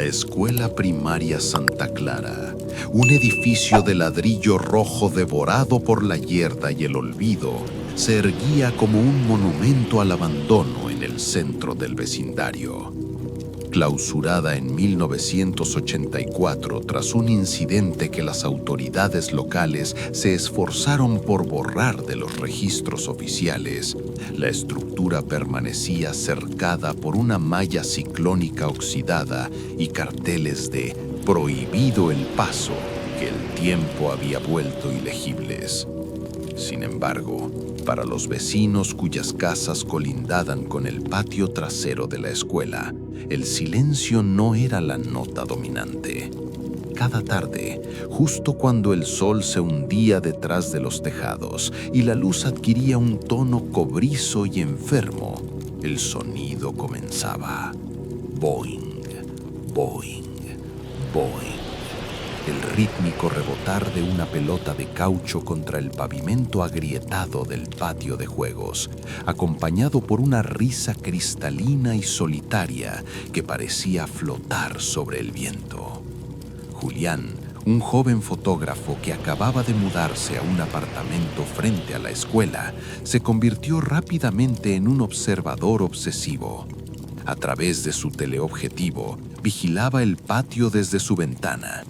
Escuela Primaria Santa Clara, un edificio de ladrillo rojo devorado por la hierba y el olvido, se erguía como un monumento al abandono en el centro del vecindario. Clausurada en 1984 tras un incidente que las autoridades locales se esforzaron por borrar de los registros oficiales, la estructura permanecía cercada por una malla ciclónica oxidada y carteles de "Prohibido el paso" que el tiempo había vuelto ilegibles. Sin embargo, para los vecinos cuyas casas colindaban con el patio trasero de la escuela, el silencio no era la nota dominante. Cada tarde, justo cuando el sol se hundía detrás de los tejados y la luz adquiría un tono cobrizo y enfermo, el sonido comenzaba. Boing, boing, boing. El rítmico rebotar de una pelota de caucho contra el pavimento agrietado del patio de juegos, acompañado por una risa cristalina y solitaria que parecía flotar sobre el viento. Julián, un joven fotógrafo que acababa de mudarse a un apartamento frente a la escuela, se convirtió rápidamente en un observador obsesivo. A través de su teleobjetivo, vigilaba el patio desde su ventana.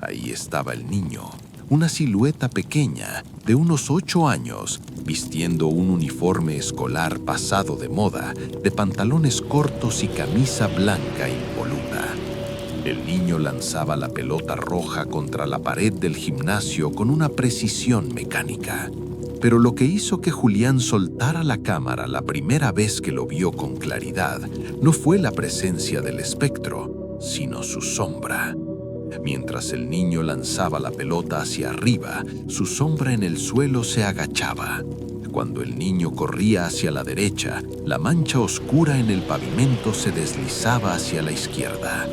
Ahí estaba el niño, una silueta pequeña, de unos 8 años, vistiendo un uniforme escolar pasado de moda, de pantalones cortos y camisa blanca impoluta. El niño lanzaba la pelota roja contra la pared del gimnasio con una precisión mecánica. Pero lo que hizo que Julián soltara la cámara la primera vez que lo vio con claridad no fue la presencia del espectro, sino su sombra. Mientras el niño lanzaba la pelota hacia arriba, su sombra en el suelo se agachaba. Cuando el niño corría hacia la derecha, la mancha oscura en el pavimento se deslizaba hacia la izquierda.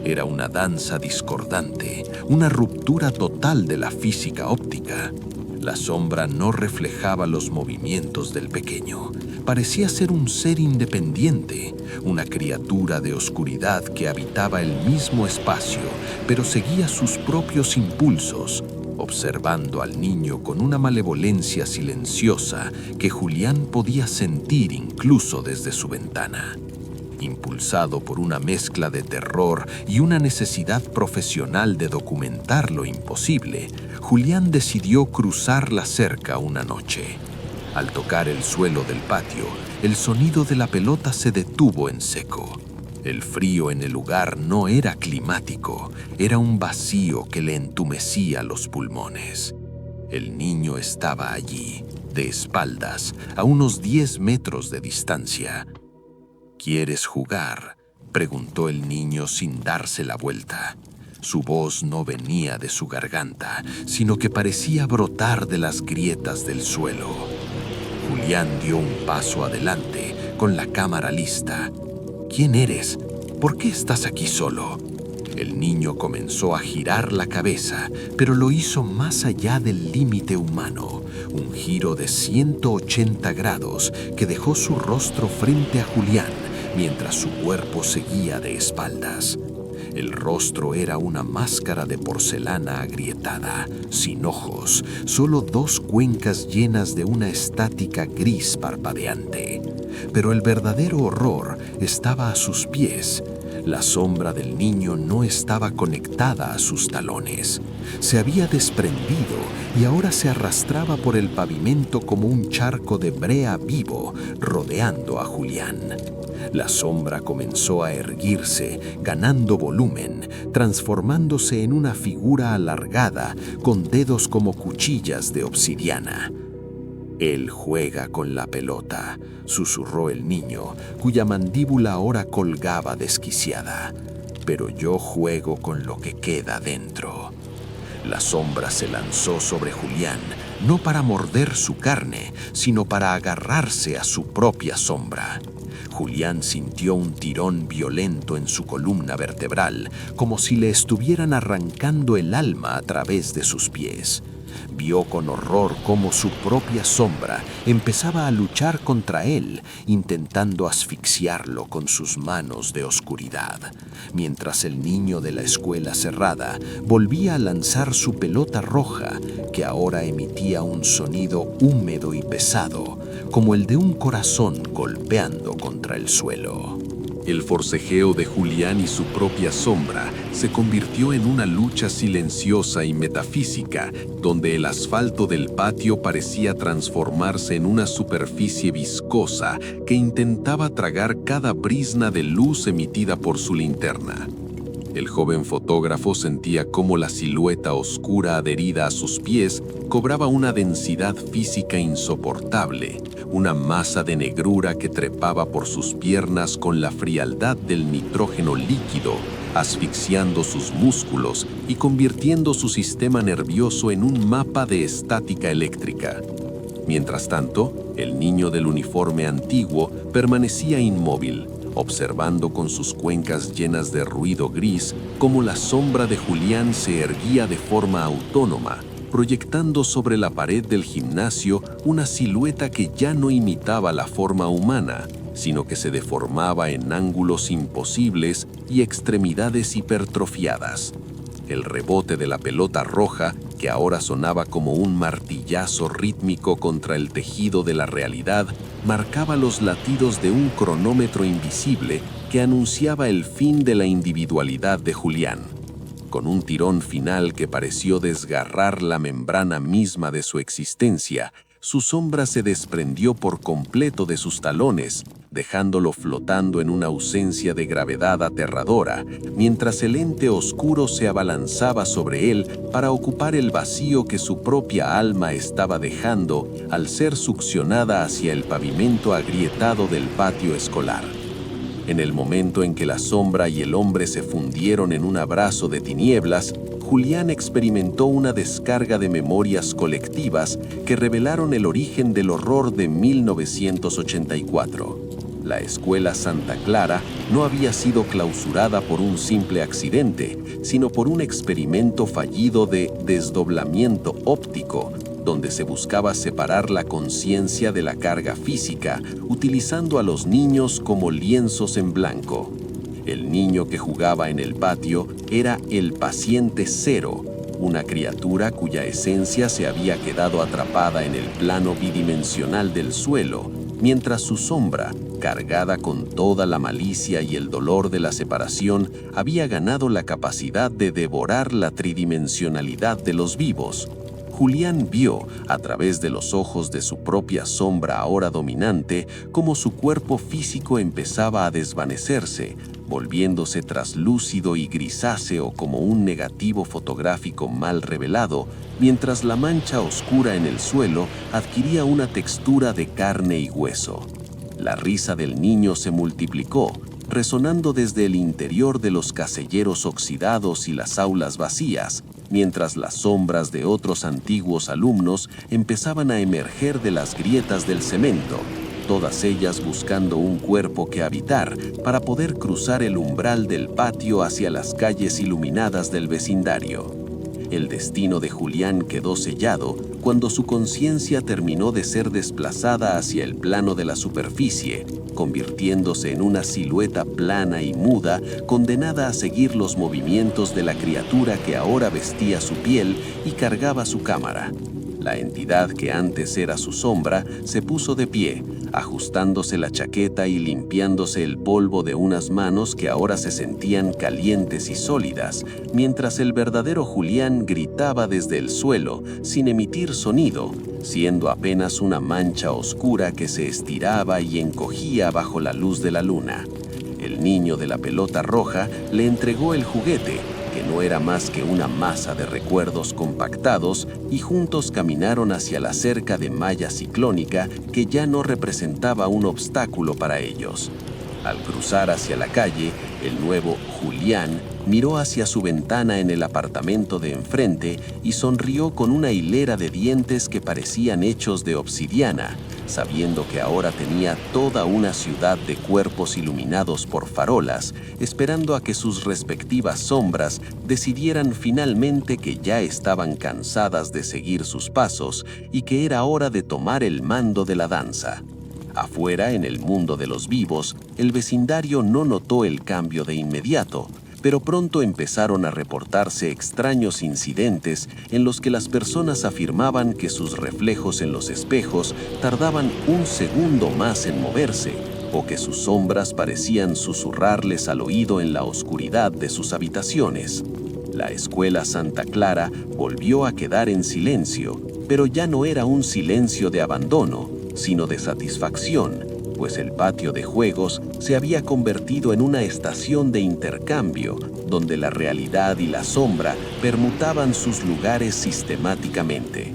Era una danza discordante, una ruptura total de la física óptica. La sombra no reflejaba los movimientos del pequeño. Parecía ser un ser independiente, una criatura de oscuridad que habitaba el mismo espacio, pero seguía sus propios impulsos, observando al niño con una malevolencia silenciosa que Julián podía sentir incluso desde su ventana. Impulsado por una mezcla de terror y una necesidad profesional de documentar lo imposible, Julián decidió cruzar la cerca una noche. Al tocar el suelo del patio, el sonido de la pelota se detuvo en seco. El frío en el lugar no era climático, era un vacío que le entumecía los pulmones. El niño estaba allí, de espaldas, a unos 10 metros de distancia. ¿Quieres jugar?, preguntó el niño sin darse la vuelta. Su voz no venía de su garganta, sino que parecía brotar de las grietas del suelo. Julián dio un paso adelante, con la cámara lista. ¿Quién eres? ¿Por qué estás aquí solo? El niño comenzó a girar la cabeza, pero lo hizo más allá del límite humano, un giro de 180 grados que dejó su rostro frente a Julián, mientras su cuerpo seguía de espaldas. El rostro era una máscara de porcelana agrietada, sin ojos, solo 2 cuencas llenas de una estática gris parpadeante. Pero el verdadero horror estaba a sus pies. La sombra del niño no estaba conectada a sus talones. Se había desprendido y ahora se arrastraba por el pavimento como un charco de brea vivo, rodeando a Julián. La sombra comenzó a erguirse, ganando volumen, transformándose en una figura alargada con dedos como cuchillas de obsidiana. «Él juega con la pelota», susurró el niño, cuya mandíbula ahora colgaba desquiciada. «Pero yo juego con lo que queda dentro». La sombra se lanzó sobre Julián, no para morder su carne, sino para agarrarse a su propia sombra. Julián sintió un tirón violento en su columna vertebral, como si le estuvieran arrancando el alma a través de sus pies. Vio con horror cómo su propia sombra empezaba a luchar contra él, intentando asfixiarlo con sus manos de oscuridad, mientras el niño de la escuela cerrada volvía a lanzar su pelota roja, que ahora emitía un sonido húmedo y pesado, como el de un corazón golpeando contra el suelo. El forcejeo de Julián y su propia sombra se convirtió en una lucha silenciosa y metafísica, donde el asfalto del patio parecía transformarse en una superficie viscosa que intentaba tragar cada brizna de luz emitida por su linterna. El joven fotógrafo sentía cómo la silueta oscura adherida a sus pies cobraba una densidad física insoportable, una masa de negrura que trepaba por sus piernas con la frialdad del nitrógeno líquido, asfixiando sus músculos y convirtiendo su sistema nervioso en un mapa de estática eléctrica. Mientras tanto, el niño del uniforme antiguo permanecía inmóvil, observando con sus cuencas llenas de ruido gris cómo la sombra de Julián se erguía de forma autónoma, proyectando sobre la pared del gimnasio una silueta que ya no imitaba la forma humana, sino que se deformaba en ángulos imposibles y extremidades hipertrofiadas. El rebote de la pelota roja, que ahora sonaba como un martillazo rítmico contra el tejido de la realidad, marcaba los latidos de un cronómetro invisible que anunciaba el fin de la individualidad de Julián. Con un tirón final que pareció desgarrar la membrana misma de su existencia, su sombra se desprendió por completo de sus talones, dejándolo flotando en una ausencia de gravedad aterradora, mientras el ente oscuro se abalanzaba sobre él para ocupar el vacío que su propia alma estaba dejando al ser succionada hacia el pavimento agrietado del patio escolar. En el momento en que la sombra y el hombre se fundieron en un abrazo de tinieblas, Julián experimentó una descarga de memorias colectivas que revelaron el origen del horror de 1984. La escuela Santa Clara no había sido clausurada por un simple accidente, sino por un experimento fallido de desdoblamiento óptico, donde se buscaba separar la conciencia de la carga física, utilizando a los niños como lienzos en blanco. El niño que jugaba en el patio era el paciente cero, una criatura cuya esencia se había quedado atrapada en el plano bidimensional del suelo, mientras su sombra, cargada con toda la malicia y el dolor de la separación, había ganado la capacidad de devorar la tridimensionalidad de los vivos. Julián vio, a través de los ojos de su propia sombra ahora dominante, cómo su cuerpo físico empezaba a desvanecerse, volviéndose traslúcido y grisáceo como un negativo fotográfico mal revelado, mientras la mancha oscura en el suelo adquiría una textura de carne y hueso. La risa del niño se multiplicó, resonando desde el interior de los caselleros oxidados y las aulas vacías, mientras las sombras de otros antiguos alumnos empezaban a emerger de las grietas del cemento, todas ellas buscando un cuerpo que habitar para poder cruzar el umbral del patio hacia las calles iluminadas del vecindario. El destino de Julián quedó sellado cuando su conciencia terminó de ser desplazada hacia el plano de la superficie, convirtiéndose en una silueta plana y muda, condenada a seguir los movimientos de la criatura que ahora vestía su piel y cargaba su cámara. La entidad que antes era su sombra se puso de pie, ajustándose la chaqueta y limpiándose el polvo de unas manos que ahora se sentían calientes y sólidas, mientras el verdadero Julián gritaba desde el suelo, sin emitir sonido, siendo apenas una mancha oscura que se estiraba y encogía bajo la luz de la luna. El niño de la pelota roja le entregó el juguete, que no era más que una masa de recuerdos compactados, y juntos caminaron hacia la cerca de malla ciclónica que ya no representaba un obstáculo para ellos. Al cruzar hacia la calle, el nuevo Julián miró hacia su ventana en el apartamento de enfrente y sonrió con una hilera de dientes que parecían hechos de obsidiana, sabiendo que ahora tenía toda una ciudad de cuerpos iluminados por farolas, esperando a que sus respectivas sombras decidieran finalmente que ya estaban cansadas de seguir sus pasos y que era hora de tomar el mando de la danza. Afuera, en el mundo de los vivos, el vecindario no notó el cambio de inmediato, pero pronto empezaron a reportarse extraños incidentes en los que las personas afirmaban que sus reflejos en los espejos tardaban un segundo más en moverse, o que sus sombras parecían susurrarles al oído en la oscuridad de sus habitaciones. La escuela Santa Clara volvió a quedar en silencio, pero ya no era un silencio de abandono, sino de satisfacción, pues el patio de juegos se había convertido en una estación de intercambio donde la realidad y la sombra permutaban sus lugares sistemáticamente.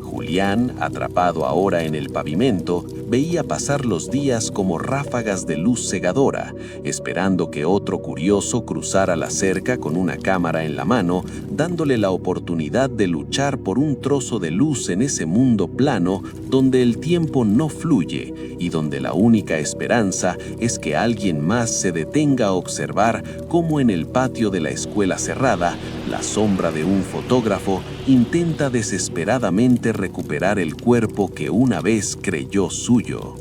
Julián, atrapado ahora en el pavimento, veía pasar los días como ráfagas de luz cegadora, esperando que otro curioso cruzara la cerca con una cámara en la mano, dándole la oportunidad de luchar por un trozo de luz en ese mundo plano donde el tiempo no fluye y donde la única esperanza es que alguien más se detenga a observar cómo en el patio de la escuela cerrada, la sombra de un fotógrafo intenta desesperadamente recuperar el cuerpo que una vez creyó suyo.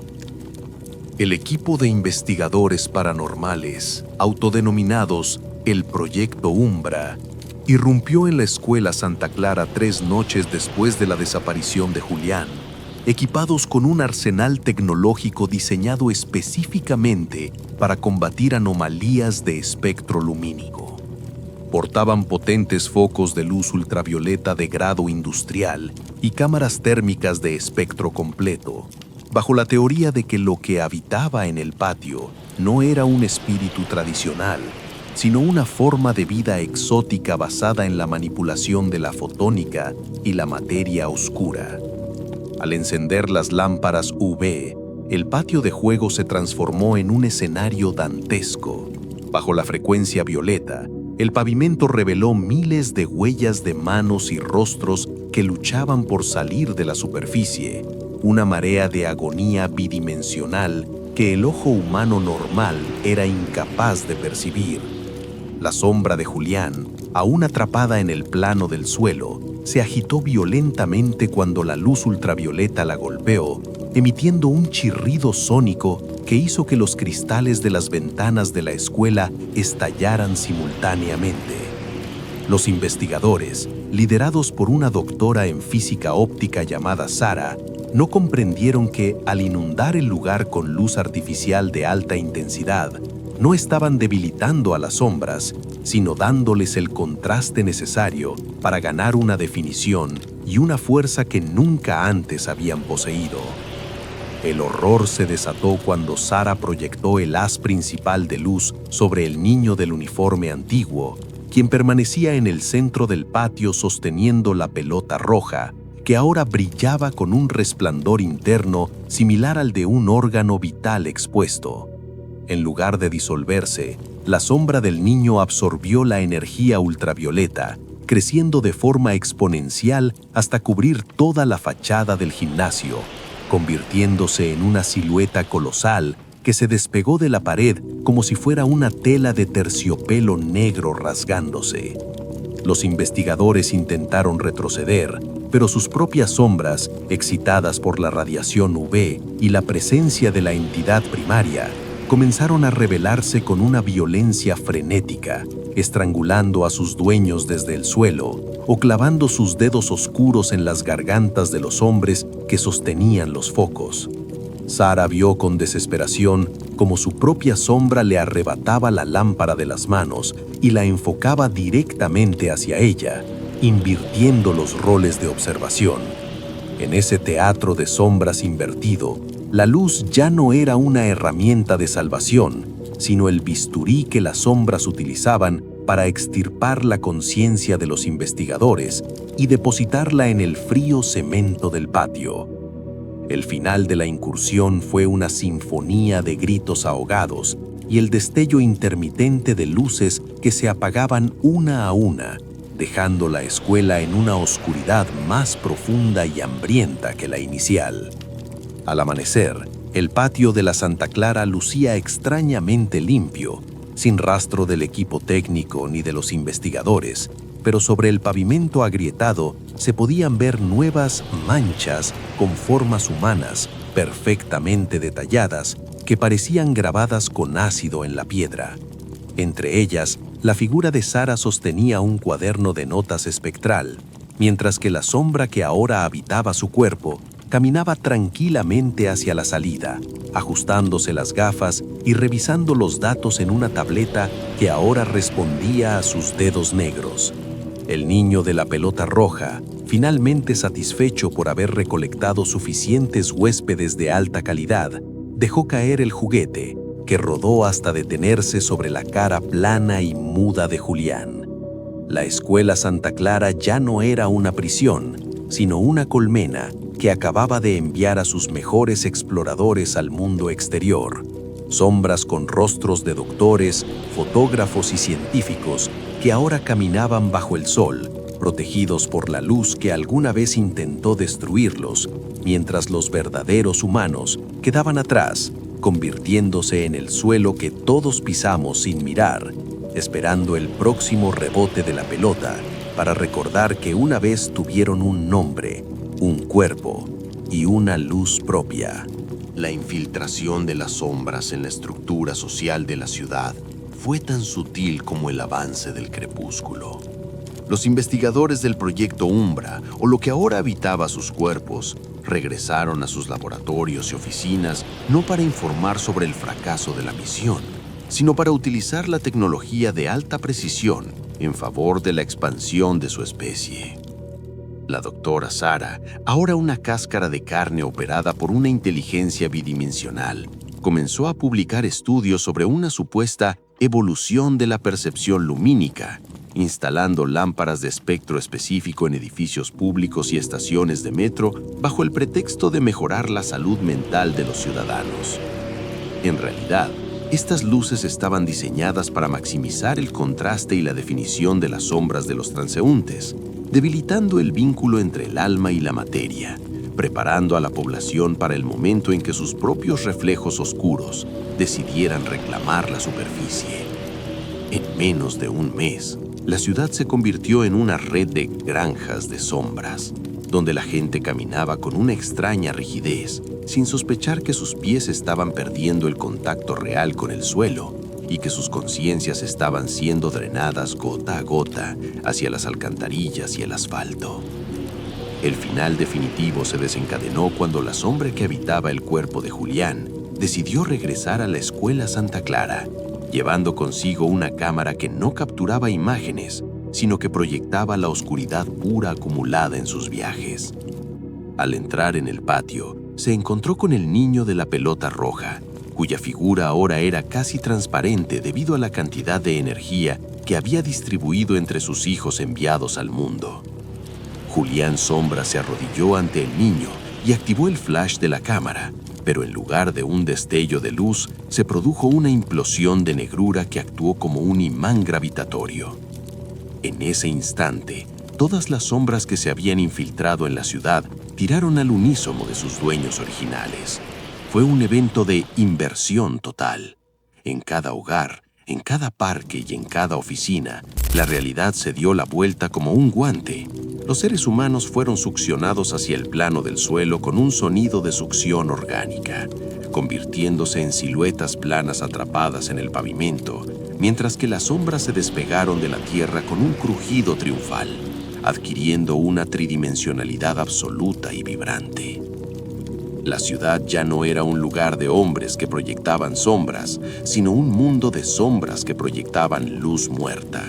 El equipo de investigadores paranormales, autodenominados el Proyecto Umbra, irrumpió en la escuela Santa Clara 3 noches después de la desaparición de Julián, equipados con un arsenal tecnológico diseñado específicamente para combatir anomalías de espectro lumínico. Portaban potentes focos de luz ultravioleta de grado industrial y cámaras térmicas de espectro completo, bajo la teoría de que lo que habitaba en el patio no era un espíritu tradicional, sino una forma de vida exótica basada en la manipulación de la fotónica y la materia oscura. Al encender las lámparas UV, el patio de juego se transformó en un escenario dantesco. Bajo la frecuencia violeta, el pavimento reveló miles de huellas de manos y rostros que luchaban por salir de la superficie, una marea de agonía bidimensional que el ojo humano normal era incapaz de percibir. La sombra de Julián, aún atrapada en el plano del suelo, se agitó violentamente cuando la luz ultravioleta la golpeó, emitiendo un chirrido sónico que hizo que los cristales de las ventanas de la escuela estallaran simultáneamente. Los investigadores, liderados por una doctora en física óptica llamada Sara, no comprendieron que, al inundar el lugar con luz artificial de alta intensidad, no estaban debilitando a las sombras, sino dándoles el contraste necesario para ganar una definición y una fuerza que nunca antes habían poseído. El horror se desató cuando Sara proyectó el haz principal de luz sobre el niño del uniforme antiguo, quien permanecía en el centro del patio sosteniendo la pelota roja, que ahora brillaba con un resplandor interno similar al de un órgano vital expuesto. En lugar de disolverse, la sombra del niño absorbió la energía ultravioleta, creciendo de forma exponencial hasta cubrir toda la fachada del gimnasio, convirtiéndose en una silueta colosal que se despegó de la pared como si fuera una tela de terciopelo negro rasgándose. Los investigadores intentaron retroceder, pero sus propias sombras, excitadas por la radiación UV y la presencia de la entidad primaria, comenzaron a rebelarse con una violencia frenética, estrangulando a sus dueños desde el suelo o clavando sus dedos oscuros en las gargantas de los hombres que sostenían los focos. Sara vio con desesperación cómo su propia sombra le arrebataba la lámpara de las manos y la enfocaba directamente hacia ella, invirtiendo los roles de observación. En ese teatro de sombras invertido, la luz ya no era una herramienta de salvación, sino el bisturí que las sombras utilizaban para extirpar la conciencia de los investigadores y depositarla en el frío cemento del patio. El final de la incursión fue una sinfonía de gritos ahogados y el destello intermitente de luces que se apagaban una a una, dejando la escuela en una oscuridad más profunda y hambrienta que la inicial. Al amanecer, el patio de la Santa Clara lucía extrañamente limpio, sin rastro del equipo técnico ni de los investigadores, pero sobre el pavimento agrietado se podían ver nuevas manchas con formas humanas perfectamente detalladas que parecían grabadas con ácido en la piedra. Entre ellas, la figura de Sara sostenía un cuaderno de notas espectral, mientras que la sombra que ahora habitaba su cuerpo caminaba tranquilamente hacia la salida, ajustándose las gafas y revisando los datos en una tableta que ahora respondía a sus dedos negros. El niño de la pelota roja, finalmente satisfecho por haber recolectado suficientes huéspedes de alta calidad, dejó caer el juguete, que rodó hasta detenerse sobre la cara plana y muda de Julián. La escuela Santa Clara ya no era una prisión, sino una colmena que acababa de enviar a sus mejores exploradores al mundo exterior. Sombras con rostros de doctores, fotógrafos y científicos que ahora caminaban bajo el sol, protegidos por la luz que alguna vez intentó destruirlos, mientras los verdaderos humanos quedaban atrás, convirtiéndose en el suelo que todos pisamos sin mirar, esperando el próximo rebote de la pelota para recordar que una vez tuvieron un nombre, un cuerpo y una luz propia. La infiltración de las sombras en la estructura social de la ciudad fue tan sutil como el avance del crepúsculo. Los investigadores del proyecto Umbra, o lo que ahora habitaba sus cuerpos, regresaron a sus laboratorios y oficinas no para informar sobre el fracaso de la misión, sino para utilizar la tecnología de alta precisión en favor de la expansión de su especie. La doctora Sara, ahora una cáscara de carne operada por una inteligencia bidimensional, comenzó a publicar estudios sobre una supuesta evolución de la percepción lumínica, instalando lámparas de espectro específico en edificios públicos y estaciones de metro bajo el pretexto de mejorar la salud mental de los ciudadanos. En realidad, estas luces estaban diseñadas para maximizar el contraste y la definición de las sombras de los transeúntes, debilitando el vínculo entre el alma y la materia, preparando a la población para el momento en que sus propios reflejos oscuros decidieran reclamar la superficie. En menos de un mes, la ciudad se convirtió en una red de granjas de sombras, donde la gente caminaba con una extraña rigidez, sin sospechar que sus pies estaban perdiendo el contacto real con el suelo y que sus conciencias estaban siendo drenadas gota a gota hacia las alcantarillas y el asfalto. El final definitivo se desencadenó cuando la sombra que habitaba el cuerpo de Julián decidió regresar a la escuela Santa Clara, llevando consigo una cámara que no capturaba imágenes, sino que proyectaba la oscuridad pura acumulada en sus viajes. Al entrar en el patio, se encontró con el niño de la pelota roja, cuya figura ahora era casi transparente debido a la cantidad de energía que había distribuido entre sus hijos enviados al mundo. Julián Sombra se arrodilló ante el niño y activó el flash de la cámara, pero en lugar de un destello de luz, se produjo una implosión de negrura que actuó como un imán gravitatorio. En ese instante, todas las sombras que se habían infiltrado en la ciudad tiraron al unísono de sus dueños originales. Fue un evento de inversión total. En cada hogar, en cada parque y en cada oficina, la realidad se dio la vuelta como un guante. Los seres humanos fueron succionados hacia el plano del suelo con un sonido de succión orgánica, convirtiéndose en siluetas planas atrapadas en el pavimento, mientras que las sombras se despegaron de la tierra con un crujido triunfal, adquiriendo una tridimensionalidad absoluta y vibrante. La ciudad ya no era un lugar de hombres que proyectaban sombras, sino un mundo de sombras que proyectaban luz muerta.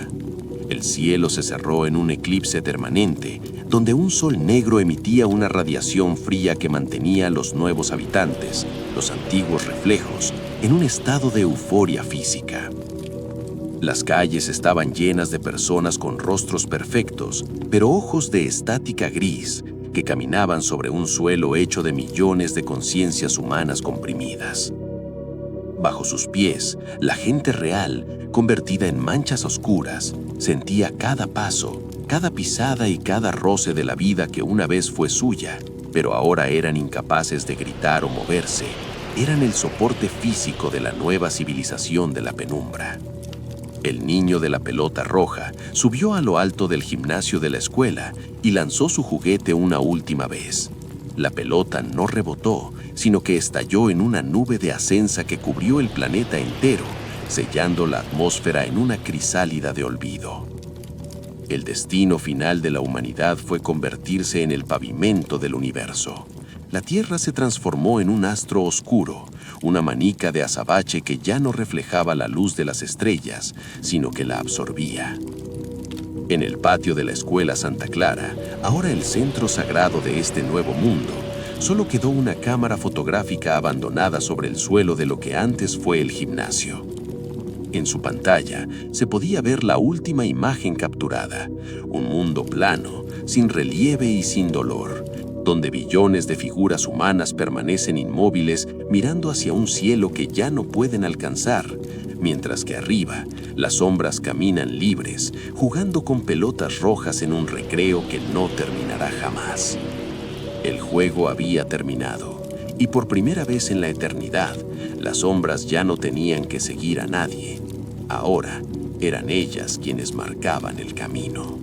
El cielo se cerró en un eclipse permanente, donde un sol negro emitía una radiación fría que mantenía a los nuevos habitantes, los antiguos reflejos, en un estado de euforia física. Las calles estaban llenas de personas con rostros perfectos, pero ojos de estática gris, que caminaban sobre un suelo hecho de millones de conciencias humanas comprimidas. Bajo sus pies, la gente real, convertida en manchas oscuras, sentía cada paso, cada pisada y cada roce de la vida que una vez fue suya, pero ahora eran incapaces de gritar o moverse. Eran el soporte físico de la nueva civilización de la penumbra. El niño de la pelota roja subió a lo alto del gimnasio de la escuela y lanzó su juguete una última vez. La pelota no rebotó, sino que estalló en una nube de ascensa que cubrió el planeta entero, sellando la atmósfera en una crisálida de olvido. El destino final de la humanidad fue convertirse en el pavimento del universo. La Tierra se transformó en un astro oscuro, una manica de azabache que ya no reflejaba la luz de las estrellas, sino que la absorbía. En el patio de la escuela Santa Clara, ahora el centro sagrado de este nuevo mundo, solo quedó una cámara fotográfica abandonada sobre el suelo de lo que antes fue el gimnasio. En su pantalla se podía ver la última imagen capturada, un mundo plano, sin relieve y sin dolor, donde billones de figuras humanas permanecen inmóviles mirando hacia un cielo que ya no pueden alcanzar, mientras que arriba las sombras caminan libres, jugando con pelotas rojas en un recreo que no terminará jamás. El juego había terminado, y por primera vez en la eternidad, las sombras ya no tenían que seguir a nadie. Ahora eran ellas quienes marcaban el camino.